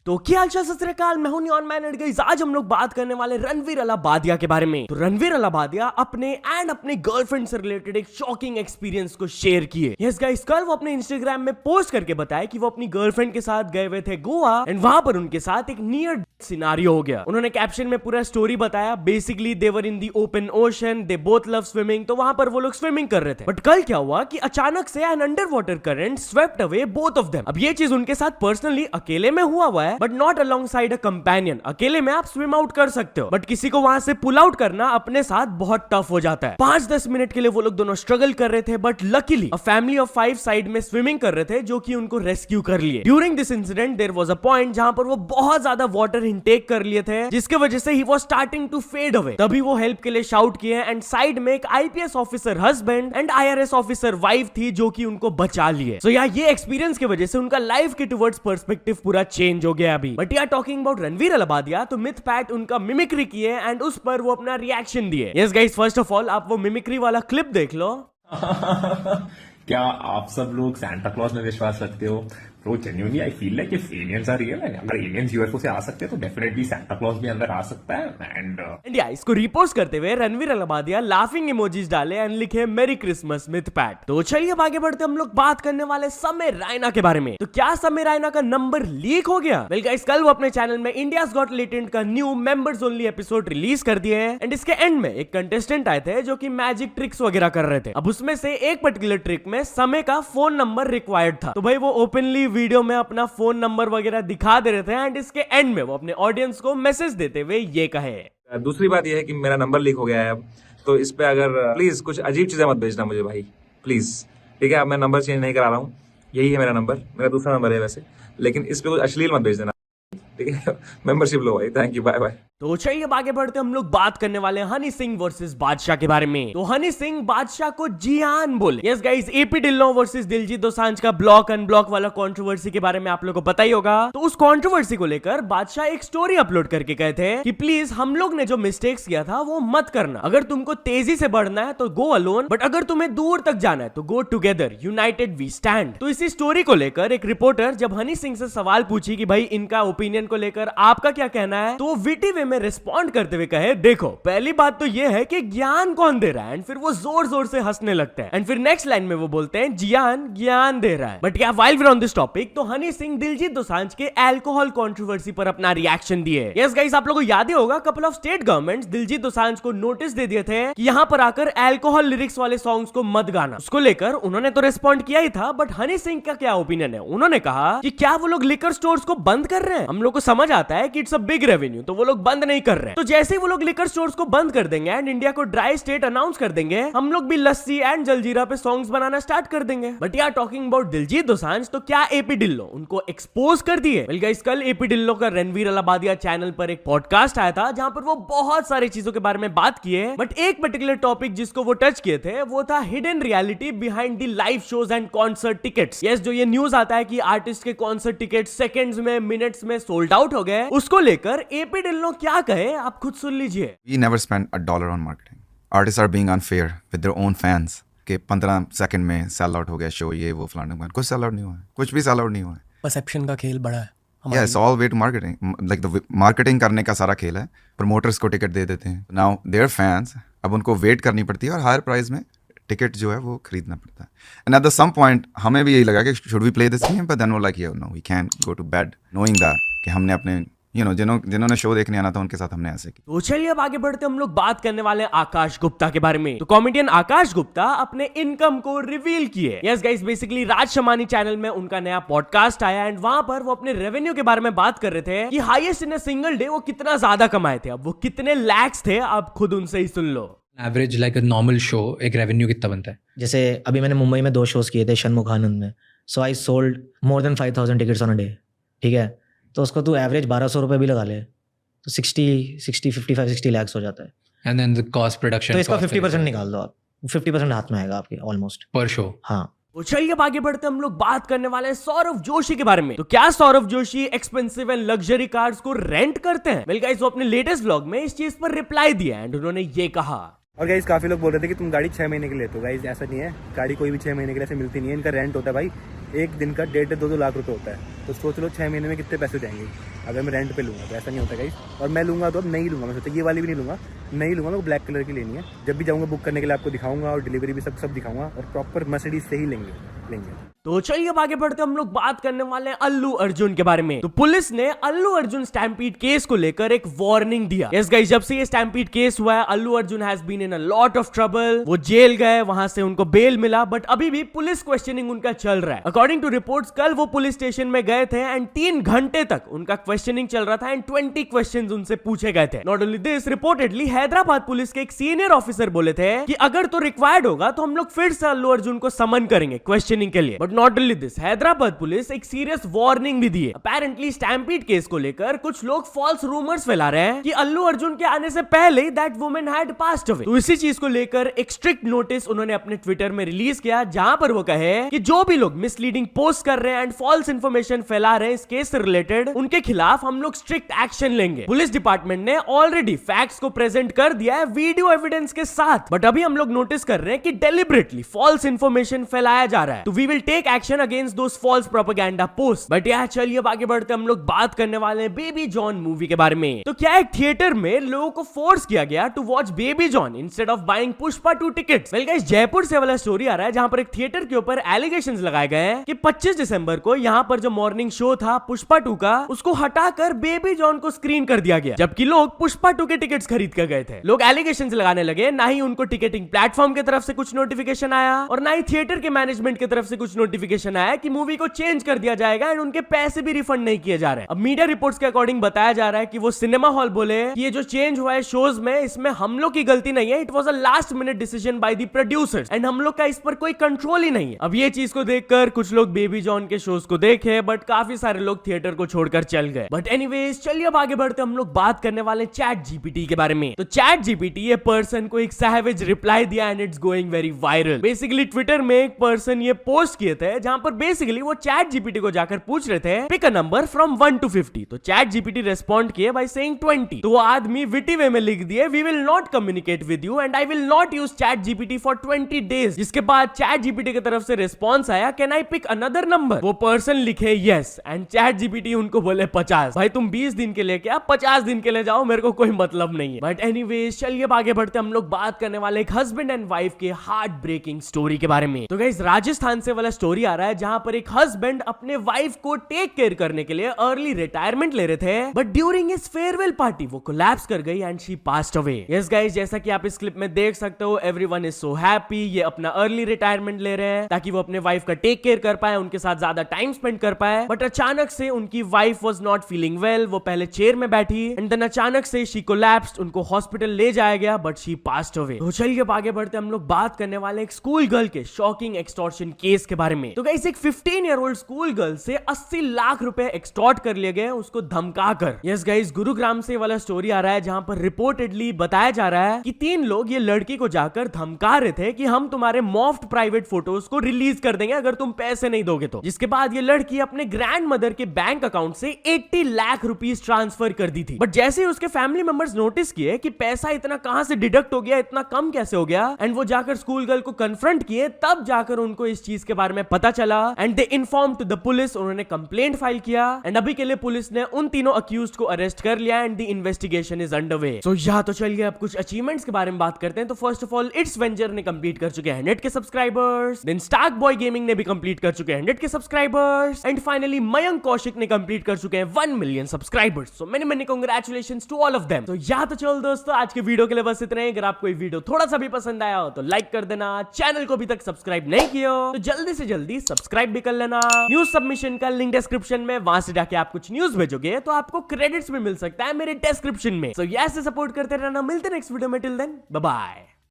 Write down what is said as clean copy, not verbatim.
तो क्या हाल चाल सत श्री अकाल, मैं हूं नियॉन मैन एंड गाइस आज हम लोग बात करने वाले रणवीर अलाहाबादिया के बारे में। तो रणवीर अलाहाबादिया अपने गर्लफ्रेंड से रिलेटेड एक शॉकिंग एक्सपीरियंस को शेयर किए। यस गाइस, कल वो अपने इंस्टाग्राम में पोस्ट करके बताया कि वो अपनी गर्लफ्रेंड के साथ गए हुए थे गोवा एंड वहां पर उनके साथ एक नियर सिनारियो हो गया। उन्होंने कैप्शन में पूरा स्टोरी बताया। Basically they were in the open ocean, they both love swimming. तो वहां पर वो लोग स्विमिंग कर रहे थे, बट कल क्या हुआ कि अचानक से an under water current swept away both of them. अब ये चीज उनके साथ पर्सनली अकेले में हुआ है, but not along side a companion. अकेले में आप स्विम आउट कर सकते हो, बट किसी को वहां से पुल आउट करना अपने साथ बहुत टफ हो जाता है। 5-10 मिनट के लिए वो लोग दोनों स्ट्रगल कर रहे थे, but luckily a family of 5 side में स्विमिंग कर रहे थे जो कि उनको रेस्क्यू कर लिए। During this incident there was a point जहां पर वो बहुत ज्यादा वाटर इनटेक कर लिए थे, जिसके वजह से he was starting to fade away. तभी वो हेल्प के लिए शाउट किए एंड साइड में एक IPS officer husband and IRS officer wife थी जो कि उनको बचा लिए। सो यार ये एक्सपीरियंस की वजह से उनका लाइफ के टुवर्ड्स पर्सपेक्टिव पूरा चेंज हो गया अभी। बट यार टॉकिंग अबाउट रणवीर अलाहाबादिया, तो मिथ पैट उनका मिमिक्री किए एंड उस पर वो अपना रिएक्शन दिए। Yes guys, first of all आप वो मिमिक्री वाला क्लिप देख लो। क्या आप सब लोग सांता क्लॉज में विश्वास रखते हो? Bro genuinely I feel like if aliens are real, अगर एलियंस यूएफओ से आ सकते हैं तो डेफिनेटली सांता क्लॉज भी अंदर आ सकता है। एंड या इसको रिपोस्ट करते हुए रणवीर अलाहाबादिया लाफिंग इमोजीज डाले एंड लिखे मेरी क्रिसमस मिथ पैट। तो चलिए अब आगे बढ़ते हम लोग बात करने वाले समय रैना के बारे में। तो क्या समय रैना का नंबर लीक हो गया? वेल गाइस, कल वो अपने चैनल में इंडियाज गॉट टैलेंट का new members only episode release कर दिए हैं एंड इसके एंड में एक कंटेस्टेंट आए थे जो कि मैजिक ट्रिक्स वगैरह कर रहे थे। अब उसमें से एक पर्टिकुलर ट्रिक में समय का फोन नंबर रिक्वायर्ड था। तो भाई वो ओपनली वीडियो में अपना फोन नंबर वगैरह दिखा दे रहे थे एंड इसके एंड में वो अपने ऑडियंस को मैसेज देते हुए ये कहे। दूसरी बात यह है कि मेरा नंबर लीक हो गया है अब, तो इस पे अगर प्लीज कुछ अजीब चीजें मत भेजना मुझे भाई, प्लीज। ठीक है, अब मैं नंबर चेंज नहीं करा रहा हूँ, यही है मेरा नंबर, मेरा दूसरा नंबर है वैसे, लेकिन इस पे कुछ अश्लील मत भेज देना। ठीक है, मेंबरशिप लो भाई, थैंक यू, बाय बाय। तो चलिए अब आगे बढ़ते हम लोग बात करने वाले हैं हनी सिंह वर्सेस बादशाह के बारे में। तो हनी सिंह बादशाह को जियान बोले। Yes guys, AP Dhillon versus Diljit Dosanjh का ब्लॉक अनब्लॉक वाला कंट्रोवर्सी के बारे में आप लोगों को पता ही होगा। तो उस कंट्रोवर्सी को लेकर बादशाह एक स्टोरी अपलोड करके कहे थे कि प्लीज हम लोग ने जो मिस्टेक्स किया था वो मत करना। अगर तुमको तेजी से बढ़ना है तो गो अलोन, बट अगर तुम्हें दूर तक जाना है तो go together, united we stand. तो इसी स्टोरी को लेकर एक रिपोर्टर जब हनी सिंह से सवाल पूछी कि भाई इनका ओपिनियन को लेकर आपका क्या कहना है, तो विटी वे में रिस्पॉन्ड करते हुए कहे, देखो पहली बात तो ये है कि ज्ञान कौन दे रहा है, एंड फिर वो जोर जोर से हंसने लगते हैं एंड फिर नेक्स्ट लाइन में वो बोलते हैं जियान ज्ञान दे रहा है। बट या while we on this topic, तो हनी सिंह दिलजीत दोसांझ के अल्कोहल कंट्रोवर्सी पर अपना रिएक्शन दिए। यस गाइस, आप लोगों को याद ही होगा couple of state governments Diljit Dosanjh को नोटिस दे दिए थे कि यहाँ पर आकर अल्कोहल लिरिक्स वाले सॉन्ग्स को मत गाना। उसको लेकर उन्होंने तो रिस्पॉन्ड किया ही था, बट हनी सिंह का क्या ओपिनियन है? उन्होंने कहा कि क्या वो लोग लिकर स्टोर्स को बंद कर रहे हैं? हम लोग को समझ आता है कि इट्स अ बिग रेवेन्यू, तो वो लोग बंद नहीं कर रहे हैं। तो जैसे ही वो लोग लिकर स्टोर्स को बंद कर देंगे एंड इंडिया को ड्राई स्टेट अनाउंस कर देंगे, हम लोग भी लस्सी एंड जलजीरा पे सॉन्ग्स बनाना स्टार्ट कर देंगे। बट यार टॉकिंग अबाउट दिलजीत दोसांझ, तो क्या एपी ढिल्लो उनको एक्सपोज कर दिए? वेल गाइस, कल एपी ढिल्लो का रणवीर अलाहाबादिया चैनल पर एक पॉडकास्ट आया था जहां पर वो बहुत सारी चीजों के बारे में बात किए, बट एक पर्टिकुलर टॉपिक जिसको वो टच किए थे वो था hidden reality behind the live shows and concert tickets. Yes, जो ये न्यूज आता है कि आर्टिस्ट के कॉन्सर्ट टिकट सेकंड्स में मिनट्स में सोल्ड आउट हो गए, उसको लेकर एपी ढिल्लो क्या कहे आप खुद सुन लीजिए। We never spend a dollar on marketing. Artists are being unfair with their own fans. कि 15 सेकंड में सेल आउट हो गया शो, ये वो फलाना, कुछ सेल आउट नहीं हुआ है, कुछ भी सेल आउट नहीं हुआ है। परसेप्शन का खेल बड़ा है। Yes, all way to marketing. Like the marketing करने का सारा खेल है। प्रमोटर्स को टिकट दे देते हैं। Now their fans, अब उनको वेट करनी पड़ती है और हायर प्राइस में टिकट जो है वो खरीदना पड़ता है। And at the some point हमें भी यही लगा कि should we play this game, but then वो like no we can go to bed knowing that कि हमने अपने जिन्होंने शो देखने आना था उनके साथ हमने ऐसे की। तो चलिए अब आगे बढ़ते हम लोग बात करने वाले हैं आकाश गुप्ता के बारे में। तो कॉमेडियन आकाश गुप्ता अपने इनकम को रिवील किए। यस गाइस, बेसिकली राज शमानी चैनल में उनका नया पॉडकास्ट आया एंड वहां पर वो अपने रेवेन्यू के बारे में बात कर रहे थे कि highest in a single day वो कितना ज्यादा कमाए थे। अब वो कितने लैक्स थे, आप खुद उनसे ही सुन लो। Average like a normal show एक रेवेन्यू कितना बनता है? जैसे अभी मैंने मुंबई में 2 शोज किए थे षणमुखानंद में, so I sold more than 5000 tickets on a day. ठीक है, तो उसको तू एवरेज 1200 रुपये भी लगा ले तो 55-60 लैक्स हो जाता है। And then the cost production, तो इसका 50% निकाल दो आप, 50% हाथ में आएगा आपके ऑलमोस्ट पर शो। हाँ। तो चलिए अब आगे बढ़ते हम लोग बात करने वाले हैं सौरव जोशी के बारे में। तो क्या Saurav Joshi expensive and luxury cars को रेंट करते हैं? वेल गाइस, वो अपने लेटेस्ट व्लॉग में इस चीज पर रिप्लाई दिया एंड उन्होंने ये कहा। और गाइस काफी लोग बोल रहे थे कि तुम गाड़ी 6 महीने के लिए लेते हो। गाइस ऐसा नहीं है, गाड़ी कोई भी 6 महीने के लिए ऐसे मिलती नहीं है। इनका रेंट होता है भाई, एक दिन का 1.5 से 2 लाख रुपए होता है। तो सोच लो 6 महीने में कितने पैसे जाएंगे। अगर मैं रेंट पे लूँगा तो ऐसा नहीं होता गाइस। और मैं लूँगा तो अब नहीं लूँगा, मैं सोचा ये वाली भी नहीं लूँगा, नहीं लूँगा, मैं ब्लैक कलर की लेनी है। जब भी जाऊँगा बुक करने के लिए आपको दिखाऊंगा और डिलीवरी भी सब दिखाऊंगा और प्रॉपर मर्सिडीज से ही लेंगे। तो चलिए अब आगे बढ़ते हम लोग बात करने वाले हैं अल्लू अर्जुन के बारे में। तो पुलिस ने अल्लू अर्जुन स्टैम्पीड केस को लेकर एक वार्निंग दिया। यस गाइस, जब से ये स्टैम्पीड केस हुआ है Allu Arjun has been in a lot of trouble. वो जेल गए, वहां से उनको बेल मिला, बट अभी भी पुलिस क्वेश्चनिंग उनका चल रहा है। अकॉर्डिंग टू रिपोर्ट्स कल वो पुलिस स्टेशन में गए थे एंड 3 घंटे तक उनका क्वेश्चनिंग चल रहा था एंड 20 क्वेश्चंस उनसे पूछे गए थे। Not only this, reportedly Hyderabad police के एक सीनियर ऑफिसर बोले थे कि अगर तो रिक्वायर्ड होगा तो हम लोग फिर से अल्लू अर्जुन को समन करेंगे क्वेश्चनिंग के लिए। But not only this, Hyderabad police एक सीरियस वार्निंग भी दी है। अपेरेंटली स्टैम्पीड केस को लेकर कुछ लोग फॉल्स रूमर्स फैला रहे हैं कि अल्लू अर्जुन के आने से पहले ही that woman had passed away. तो इसी चीज को लेकर एक स्ट्रिक्ट नोटिस उन्होंने अपने ट्विटर में रिलीज किया, जहां पर वो कहे कि जो भी लोग मिसलीडिंग पोस्ट कर रहे हैं एंड फॉल्स इंफॉर्मेशन फैला रहे हैं इस केस से रिलेटेड, उनके खिलाफ हम लोग स्ट्रिक्ट एक्शन लेंगे। पुलिस डिपार्टमेंट ने ऑलरेडी फैक्ट्स को प्रेजेंट कर दिया है वीडियो एविडेंस के साथ, बट अभी हम लोग नोटिस कर रहे हैं कि डेलिबरेटली फॉल्स इंफॉर्मेशन फैलाया जा रहा है। तो we will take action against those false propaganda post. But यार चलिए अब आगे बढ़ते हम लोग बात करने वाले हैं बेबी जॉन मूवी के बारे में। तो क्या एक थिएटर में लोगों को फोर्स किया गया to watch Baby John instead of buying Pushpa 2 tickets? Well guys, Jaipur से वाला स्टोरी आ रहा है जहां पर एक थिएटर के ऊपर एलिगेशंस लगाए गए हैं कि 25 दिसंबर को यहां पर जो मॉर्निंग शो था पुष्पा 2 का, उसको हटाकर बेबी जॉन को स्क्रीन कर दिया गया, जबकि लोग पुष्पा 2 के टिकट्स खरीद कर गए थे। लोग एलिगेशंस लगाने लगे, ना ही उनको टिकटिंग प्लेटफॉर्म की तरफ से कुछ नोटिफिकेशन आया और ना ही थिएटर के मैनेजमेंट की तरफ से कुछ नोटिफिकेशन आया कि मूवी को चेंज कर दिया जाएगा एंड उनके पैसे भी रिफंड नहीं किए जा रहे। अब मीडिया रिपोर्ट्स के अकॉर्डिंग बताया जा रहा है कि वो सिनेमा हॉल बोले कि ये जो चेंज हुआ है शोज में, इसमें हम लोग की गलती नहीं है, it was a last minute decision by the producers and हम लोग का इस पर कोई कंट्रोल ही नहीं है। अब ये चीज को देखकर कुछ लोग बेबी जॉन के शोज को देखे, बट काफी सारे लोग थिएटर को छोड़कर चल गए। बट एनीवेज चलिए अब आगे बढ़ते हम लोग बात करने वाले चैट जीपीटी के बारे में। तो चैट जीपीटी ये पर्सन को एक सैवेज रिप्लाई दिया and it's going very viral. Basically Twitter में एक पर्सन ये पोस्ट किए थे जहां पर बेसिकली वो चैट जीपीटी को जाकर पूछ रहे थे pick a number from 1 to 50। तो चैट जीपीटी रेस्पॉन्ड किए बाय सेइंग 20। तो वो आदमी विटी वे में लिख दिए we will not communicate with you and I will not use ChatGPT for 20 days. जिसके बाद चैट जीपीटी की तरफ से रिस्पॉन्स आया can I pick another number? वो पर्सन लिखे यस एंड चैट जीपीटी उनको बोले 50। भाई तुम 20 दिन के लिए क्या 50 दिन के लिए जाओ, मेरे को कोई मतलब नहीं है। बट एनीवेज चलिए आगे बढ़ते हम लोग बात करने वाले एक हस्बैंड एंड वाइफ के हार्ट ब्रेकिंग स्टोरी के बारे में। तो गाइस राजस्थान से वाला स्टोरी आ रहा है जहां पर एक हस्बैंड अपने वाइफ को टेक केयर करने के लिए अर्ली रिटायरमेंट ले रहे थे, but during his farewell party वो कोलैप्स कर गई and she passed away. Yes guys, जैसा कि आप इस क्लिप में देख सकते हो एवरीवन इज सो हैप्पी। ये अपना अर्ली रिटायरमेंट ले रहे हैं ताकि वो अपने वाइफ का टेक केयर कर पाए, उनके साथ ज्यादा टाइम स्पेंड कर पाए। बट अचानक से उनकी wife was not feeling well. वो पहले चेयर में बैठी एंड देन अचानक से शी कोलैप्स्ड। उनको हॉस्पिटल ले जाया गया बट शी पास्ड अवे। तो चलिए अब आगे बढ़ते हम लोग बात करने वाले एक स्कूल गर्ल के शॉकिंग एक्सटॉर्शन केस के बारे में। तो गाइस एक 15-year-old स्कूल गर्ल से 80 लाख रुपए एक्सटॉर्ट कर लिए गए उसको धमकाकर। यस गाइस, गुरुग्राम से वाला स्टोरी आ रहा है जहां पर रिपोर्टेडली बताया जा रहा है कि 3 लोग ये लड़की को जाकर धमका रहे थे कि हम तुम्हारे मॉफ्ड प्राइवेट फोटोज को रिलीज कर देंगे अगर तुम पैसे नहीं दोगे तो। जिसके बाद ये लड़की अपने ग्रैंड मदर के बैंक अकाउंट से 80 लाख रुपीस ट्रांसफर कर दी थी। बट जैसे ही उसके फैमिली मेंबर्स नोटिस किए कि पैसा इतना कहां से डिडक्ट हो गया, इतना कम कैसे हो गया, एंड वो जाकर स्कूल गर्ल को कन्फ्रंट किए, तब जाकर उनको इस चीज के बारे में पता चला and they inform to the police. उन्होंने कंप्लेंट फाइल किया एंड अभी के लिए पुलिस ने उन तीनों अक्यूज्ड को अरेस्ट कर लिया and the investigation is underway. So या तो चलिए अब कुछ अचीवमेंट्स के बारे में बात करते हैं। तो first of all it's venture ने कंप्लीट कर चुके हैं 100 के subscribers. Then Stark Boy Gaming ने भी कंप्लीट कर चुके हैं 100 के subscribers and finally Mayank Kaushik ने कंप्लीट कर चुके हैं 1 million subscribers. So many congratulations to all of them. तो या तो चलो दोस्तों आज के वीडियो के लिए बस इतना ही। अगर आपको ये वीडियो थोड़ा सा भी पसंद आया हो तो लाइक कर देना, चैनल को अभी तक सब्सक्राइब नहीं किया हो तो जल्दी से जल्दी सब्सक्राइब भी कर लेना। न्यूज सबमिशन का लिंक डिस्क्रिप्शन में, वहां से जाके आप कुछ न्यूज भेजोगे तो आपको क्रेडिट्स भी मिल सकता है मेरे डिस्क्रिप्शन में। सो ऐसे सपोर्ट करते रहना। मिलते हैं नेक्स्ट वीडियो में, टिल देन बाय बाय।